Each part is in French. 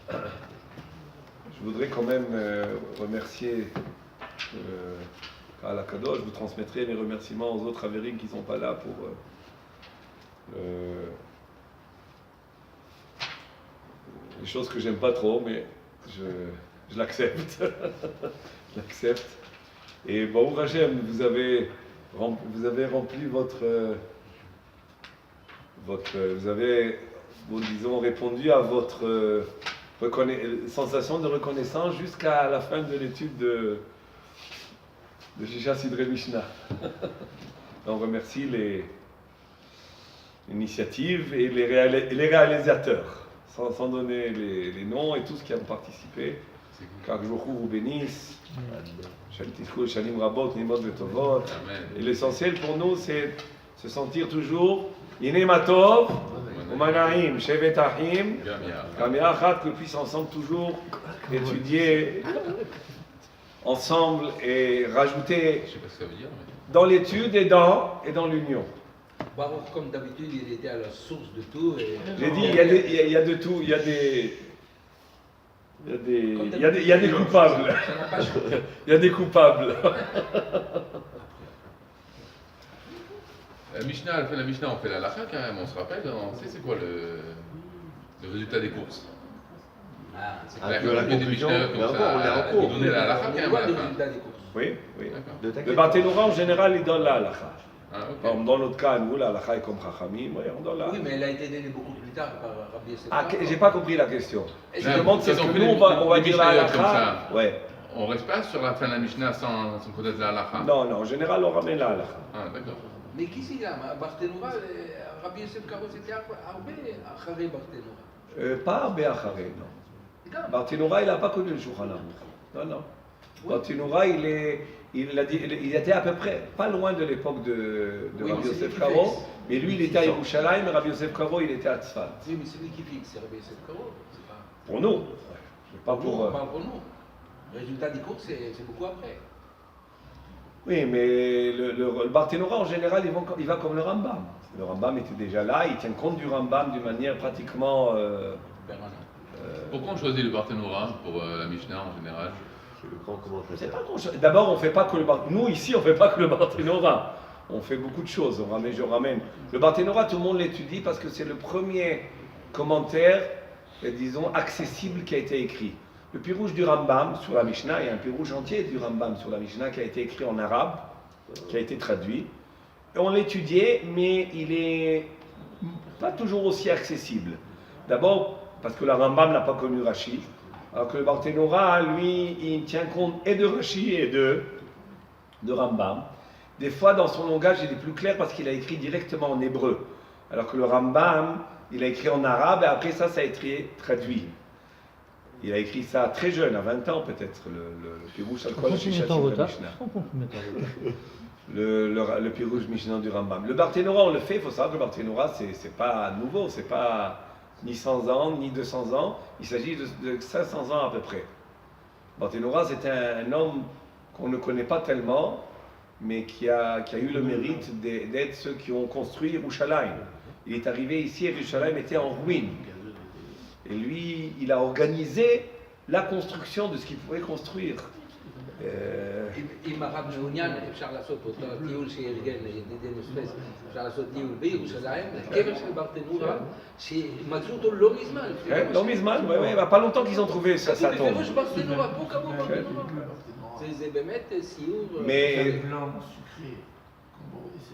Je voudrais quand même remercier Ka'al HaKadosh. Je vous transmettrai mes remerciements aux autres Haverim qui ne sont pas là pour les choses que j'aime pas trop, mais je l'accepte. Je l'accepte. Et Baruch Hashem, vous avez rempli vous avez, disons, répondu à votre sensation de reconnaissance jusqu'à la fin de l'étude de Shisha Sidrei Mishnah. On remercie l'initiative et les réalisateurs, sans donner les noms et tous qui ont participé. Qu'Akadosh Baruch Hu vous bénisse. Shanim Rabot, Nimot Vetovot. Et l'essentiel pour nous, c'est se sentir toujours Ine Matov, Umanaim, Shevet Achim, Gamia Achat, que puisse ensemble toujours étudier ensemble et rajouter dans l'étude et dans l'union. Baruch, comme d'habitude, il était à la source de tout. J'ai dit, il y a de tout, il y a des coupables. Il y a des coupables. La Mishnah, on fait la lacha carrément, on se rappelle, c'est quoi le résultat des courses? C'est clair qu'il y a des Mishnah comme ça, vous donnez la lacha carrément à la fin. Oui. Le Barthénoura en général, il donne la lacha. Dans notre cas, nous, la lacha est comme Chachamim, on donne la. Oui, mais elle a été donnée beaucoup plus tard par Rabbi Yosef. J'ai pas compris la question. Je demande si nous, on va dire la lacha. Ouais. On reste pas sur la fin de la Mishnah sans connaître la lacha. Non, en général, on ramène la lacha. D'accord. Mais qui c'est là Barthénoura, Rabbi Yosef Karo, c'était Arbe, Acharé Barthénoura. Pas Arbe Acharé, non. Barthénoura, il n'a pas connu le Shulchan Aruch. Non. Barthénoura, il était à peu près pas loin de l'époque de Rabbi Yosef Karo, mais lui, il était à Yerushalayim, et Rabbi Yosef Karo, il était à Tzfat. Oui, mais c'est lui qui fixe, c'est Rabbi Yosef Karo. Pour nous. Pas pour nous. Le résultat des cours, c'est beaucoup après. Oui, mais le Barthénoura, en général, il va comme le Rambam. Le Rambam était déjà là, il tient compte du Rambam d'une manière pratiquement... Pourquoi on choisit le Barthénoura pour la Mishnah en général? D'abord, on fait pas que le Barthénoura. Nous, ici, on ne fait pas que le Barthénoura. On fait beaucoup de choses. Je ramène. Le Barthénoura, tout le monde l'étudie parce que c'est le premier commentaire, disons, accessible qui a été écrit. Le Pirouche du Rambam sur la Mishnah, il y a un Pirouche entier du Rambam sur la Mishnah qui a été écrit en arabe, qui a été traduit. Et on l'étudiait, mais il n'est pas toujours aussi accessible. D'abord, parce que le Rambam n'a pas connu Rashi, alors que le Barthénoura, lui, il tient compte et de Rashi et de Rambam. Des fois, dans son langage, il est plus clair parce qu'il a écrit directement en hébreu, alors que le Rambam, il a écrit en arabe et après ça a été traduit. Il a écrit ça très jeune, à 20 ans peut-être, le Pirouche al-Kol Shisha Sidrei Mishnah. Le Pirouche Mishnah du Rambam. Le Barthénoura, on le fait, il faut savoir que le Barthénoura, c'est pas nouveau, c'est pas ni 100 ans, ni 200 ans, il s'agit de 500 ans à peu près. Barthénoura, c'est un homme qu'on ne connaît pas tellement, mais qui a eu le mérite d'être ceux qui ont construit Yerushalayim. Il est arrivé ici, Yerushalayim était en ruine. Et lui, il a organisé la construction de ce qu'il pouvait construire. אם הרב מעוניין, אפשר לעשות אותו טיול שארגן ידידי מספס, אפשר לעשות טיול בירושלים, לקבר של ברטנורה, שמצאו אותו לא מזמן. לא מזמן, il n'y a pas longtemps qu'ils ont trouvé sa tombe. בפירוש ברטנורה, פה קבעו ברטנורה. זה באמת סיור... Mais...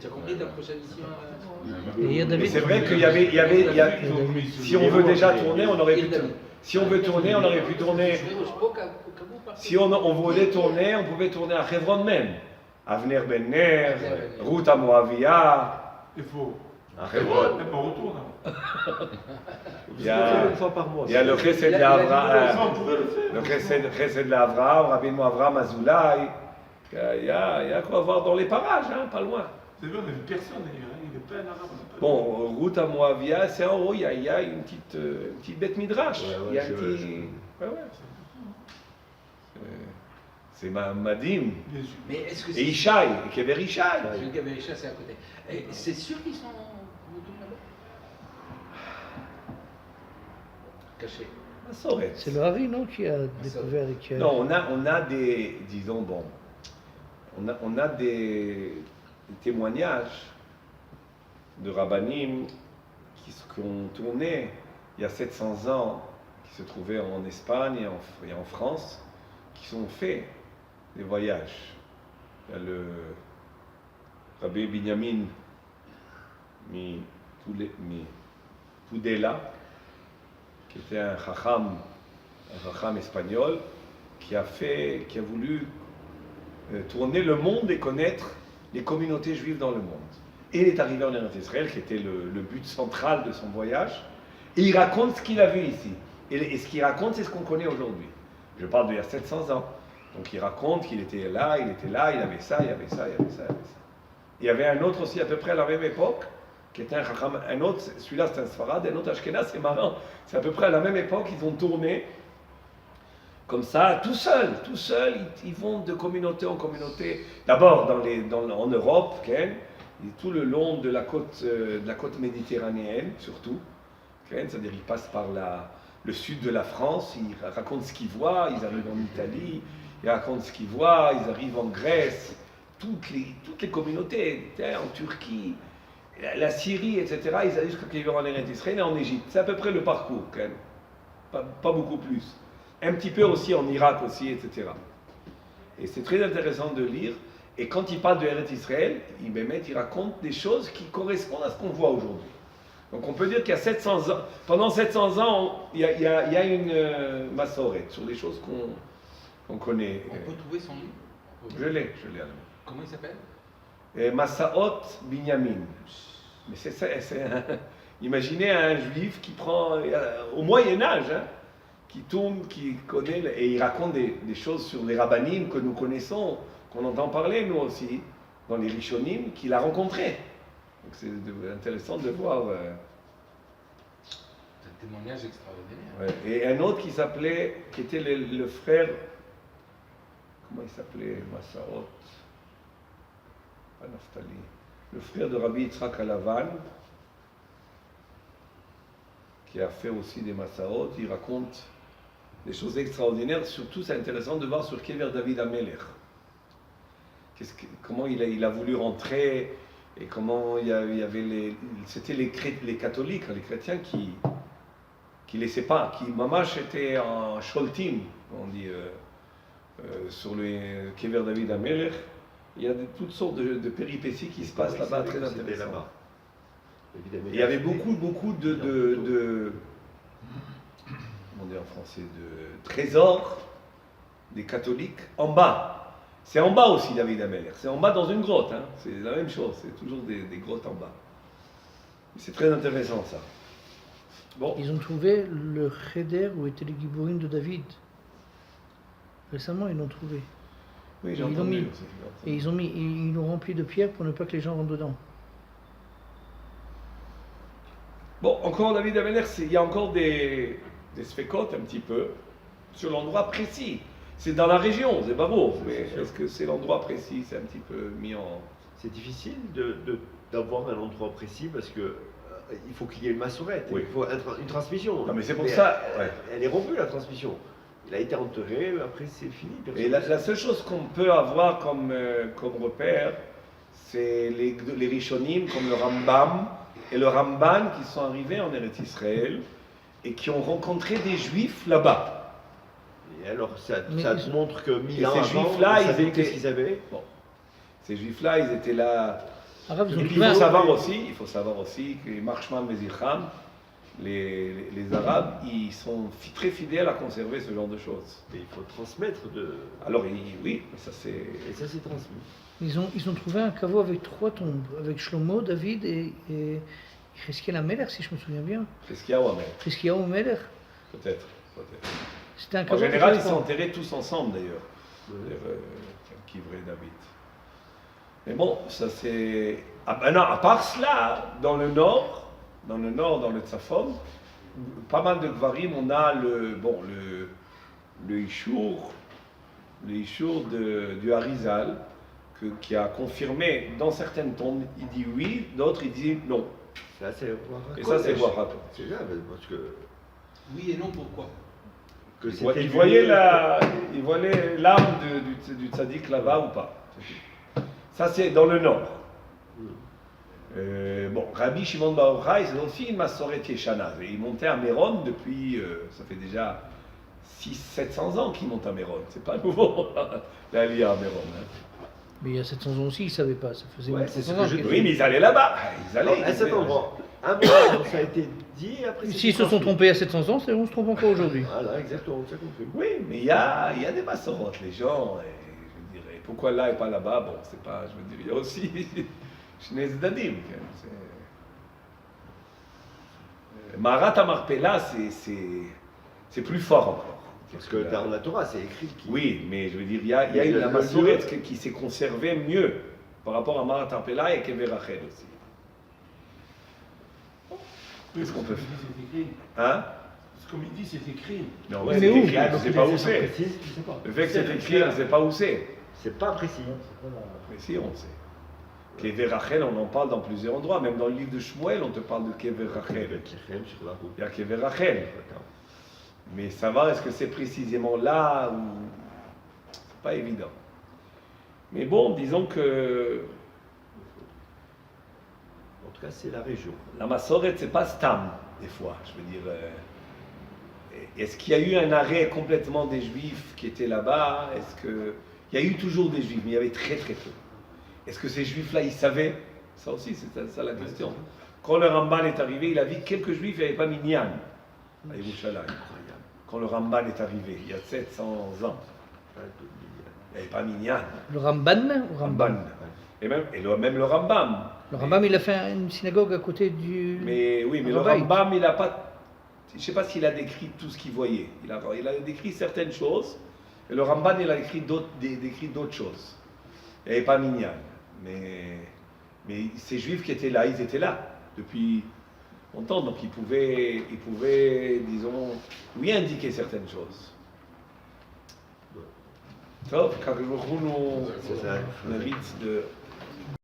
Tu as compris ta prochaine mission? Mais c'est vrai qu'il y avait si on veut déjà tourner, on aurait pu tourner. Si on veut tourner, on aurait pu tourner. Si on voulait tourner, on pouvait tourner à Hebron même. Avner Ben Ner, Ruth à Moavia. Il faut. À Hebron. On retourne. Il y a le Chesed d'Avraham, le Chesed d'Avraham, Rabbeinu Avraham Azoulay. Il y a quoi voir dans les parages, hein, pas loin. C'est vrai, on n'a vu personne d'ailleurs, il n'est pas un arabe. Bon, Ruth à Moavia, c'est en haut, il y a une petite bête midrash. Il y a un petit. C'est Madim. Mais est-ce que et Ishaï, Kever Ishaï. Kever Ishaï, c'est à côté. C'est sûr qu'ils sont là-bas? Cachés. Massoret. C'est le Harry, non, qui a découvert et qui a... Non, on a des, disons, bon, on a des témoignages de rabbinim qui ont tourné il y a 700 ans, qui se trouvaient en Espagne et en France, qui ont fait des voyages. Il y a le Rabbi Binyamin Tudela, qui était un chacham espagnol, qui a voulu tourner le monde et connaître les communautés juives dans le monde. Et il est arrivé en Eretz Israël, qui était le but central de son voyage, et il raconte ce qu'il a vu ici. Et ce qu'il raconte, c'est ce qu'on connaît aujourd'hui. Je parle d'il y a 700 ans. Donc il raconte qu'il était là, il avait ça, il y avait ça, il y avait ça, il y avait ça. Il y avait un autre aussi à peu près à la même époque, qui était un autre, celui-là c'est un Sfarad, un autre Ashkenaz, c'est marrant. C'est à peu près à la même époque, ils ont tourné comme ça, tout seuls, ils vont de communauté en communauté. D'abord en Europe, et tout le long de la côte méditerranéenne, surtout. C'est-à-dire ils passent par le sud de la France, ils racontent ce qu'ils voient, ils arrivent en Italie, ils racontent ce qu'ils voient, ils arrivent en Grèce, toutes les communautés, en Turquie, la Syrie, etc. Ils arrivent jusqu'à qu'ils vont en Eretz Israël et en Égypte. C'est à peu près le parcours, quand même. Pas beaucoup plus. Un petit peu aussi en Irak aussi, etc. Et c'est très intéressant de lire. Et quand il parle de Eretz Israël, il raconte des choses qui correspondent à ce qu'on voit aujourd'hui. Donc on peut dire qu'il y a 700 ans, pendant 700 ans, il y a une massoret sur les choses qu'on connaît. On peut trouver son livre? Je l'ai à la main. Comment il s'appelle? Massaot Binyamin. Mais imaginez un juif qui prend, au Moyen-Âge, qui tourne, qui connaît, et il raconte des choses sur les rabbinim que nous connaissons, qu'on entend parler nous aussi, dans les Rishonim, qu'il a rencontrés. Donc c'est intéressant de voir. C'est un témoignage extraordinaire. Ouais. Et un autre qui était le frère, comment il s'appelait, Massaot, pas Naftali, le frère de Rabbi Yitzhak Alavan, qui a fait aussi des Massaot, il raconte des choses extraordinaires. Surtout, c'est intéressant de voir sur Kever David Amelech. Comment il a voulu rentrer et comment il y avait c'était les catholiques, les chrétiens qui laissaient pas, qui mamash étaient en sholtim, on dit, sur le Kever David Amelech. Il y a toutes sortes de péripéties qui se passent là-bas, très intéressantes. Il y avait beaucoup de comment dire en français, de trésors des catholiques en bas. C'est en bas aussi David Amelech, c'est en bas dans une grotte, c'est la même chose, c'est toujours des grottes en bas. C'est très intéressant ça. Bon. Ils ont trouvé le cheder où étaient les Giborim de David. Récemment, ils l'ont trouvé. Oui, j'ai entendu. Et ils l'ont rempli de pierres pour ne pas que les gens rentrent dedans. Bon, encore David Amelech, il y a encore des sphécotes un petit peu sur l'endroit précis. C'est dans la région, c'est pas beau, mais est-ce que c'est l'endroit précis, c'est un petit peu mis en... C'est difficile d'avoir un endroit précis parce que il faut qu'il y ait une massorette, oui. Il faut une transmission. Non mais c'est pour ça... Elle est rompue la transmission. Il a été enterré, après c'est fini. Et la seule chose qu'on peut avoir comme repère, c'est les Rishonim comme le Rambam et le Ramban qui sont arrivés en Eretz Israël et qui ont rencontré des Juifs là-bas. Et alors ça montre que 1000 ans ces avant, Juifs-là, ils savaient qu'est-ce qu'ils avaient. Bon. Ces Juifs-là, ils étaient là. Arabe, Et puis, il faut savoir aussi que Marshman Vezicham, les Arabes, ils sont très fidèles à conserver ce genre de choses. Et il faut transmettre de... Alors oui, ça c'est... Et ça c'est transmis. Ils ont trouvé un caveau avec 3 tombes, avec Shlomo, David et Cheskia Amelech, si je me souviens bien. Cheskia Amelech. Cheskia Amelech. Peut-être. C'était un En caveau. général, ils sont enterrés tous ensemble d'ailleurs. Kivré David. Mais bon, ça c'est... non, à part cela, dans le nord, dans le Tzafon, pas mal de Gvarim, on a le Ishour du Harizal, qui a confirmé dans certaines tombes, il dit oui, d'autres il dit non. Là, c'est et ça c'est Waharat. C'est grave, parce que... Oui et non, pourquoi? Que Il c'était voyait l'âme du tzaddik là-bas ou pas. Ça, c'est dans le nord. Bon, Rabbi Shimon Bar Yochai, c'est aussi une Massoret Yeshana. Il montait à Méron depuis, ça fait déjà 600-700 ans qu'il monte à Méron. C'est pas nouveau, l'Aliyah à Méron. Hein. Mais il y a 700 ans aussi, ils ne savaient pas. Ça faisait Ouais, moins de c'est ce 700 que ans je qu'ils- dis. Oui, mais ils allaient là-bas. Ils allaient. À cet endroit. Un moment, ça a été dit, et après S'ils se sont trompés à 700 ans, on se trompe encore aujourd'hui. Voilà, exactement, c'est compris. Oui, mais il y a des massorotes, les gens, je dirais, pourquoi là et pas là-bas, bon, c'est pas, je veux dire, il y a aussi Shnei Zdadim. Marat Amarpela, c'est plus fort encore. Parce que dans la Torah, c'est écrit qui. Oui, mais je veux dire, il y a Le- la le- massorette qui s'est conservée mieux par rapport à Marat Amarpela et Kever Rachel aussi. Qu'est-ce qu'on peut faire? C'est écrit. Hein? Comme il dit, c'est écrit. Non, Mais c'est où? écrit, je ne sais pas où c'est. Précis, je sais pas. Le fait que c'est écrit, je ne sais pas où c'est. C'est pas précis. Mais si, on sait. Kever Rachel, on en parle dans plusieurs endroits. Même dans le livre de Shmuel, on te parle de Kever Rachel. Sur la route. Il y a Kever Rachel. Mais savoir est-ce que c'est précisément là ou. C'est pas évident. Mais bon, disons que En tout cas, c'est la région. la Massoret, c'est pas Stam, des fois. Je veux dire. Est-ce qu'il y a eu un arrêt complètement des Juifs qui étaient là-bas? Est-ce que. Il y a eu toujours des Juifs, mais il y avait très très peu. Est-ce que ces Juifs-là, ils savaient? Ça aussi, c'est ça la question. Quand le Ramban est arrivé, il a vu quelques Juifs, il n'y avait pas Minyan à Yerushalayim. Quand le Ramban est arrivé, il y a 700 ans, il n'y avait pas Minyan. Le Ramban ou Ramban Ramban. Et même le Rambam. Le Rambam, il a fait une synagogue à côté du. Mais oui, mais le Rabbin. Rambam, il n'a pas. Je ne sais pas s'il a décrit tout ce qu'il voyait. Il a décrit certaines choses, et le Ramban, il a décrit d'autres choses. Il n'y avait pas Minyan. Mais ces Juifs qui étaient là, ils étaient là depuis longtemps, donc ils pouvaient, disons, lui indiquer certaines choses. Top, quand nous C'est ça. mérite de